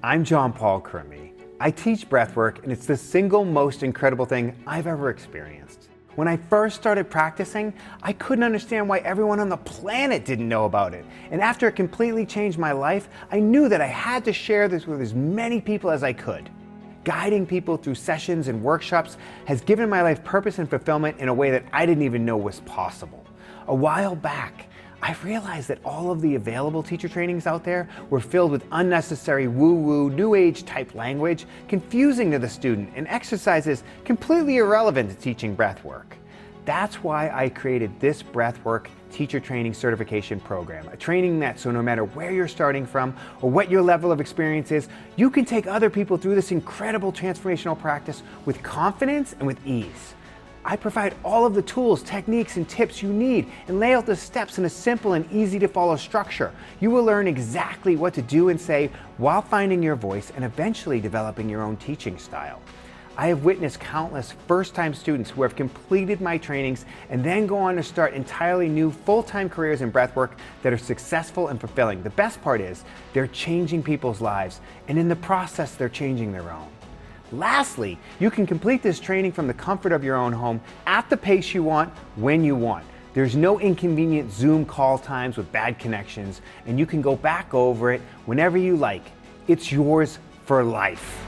I'm John Paul Crimmy. I teach breathwork, and it's the single most incredible thing I've ever experienced. When I first started practicing, I couldn't understand why everyone on the planet didn't know about it. And after it completely changed my life, I knew that I had to share this with as many people as I could. Guiding people through sessions and workshops has given my life purpose and fulfillment in a way that I didn't even know was possible. A while back, I realized that all of the available teacher trainings out there were filled with unnecessary woo-woo, new age type language, confusing to the student, and exercises completely irrelevant to teaching breathwork. That's why I created this breathwork teacher training certification program, a training that so no matter where you're starting from or what your level of experience is, you can take other people through this incredible transformational practice with confidence and with ease. I provide all of the tools, techniques, and tips you need and lay out the steps in a simple and easy to follow structure. You will learn exactly what to do and say while finding your voice and eventually developing your own teaching style. I have witnessed countless first-time students who have completed my trainings and then go on to start entirely new full-time careers in breathwork that are successful and fulfilling. The best part is they're changing people's lives, and in the process, they're changing their own. Lastly, you can complete this training from the comfort of your own home at the pace you want, when you want. There's no inconvenient Zoom call times with bad connections, and you can go back over it whenever you like. It's yours for life.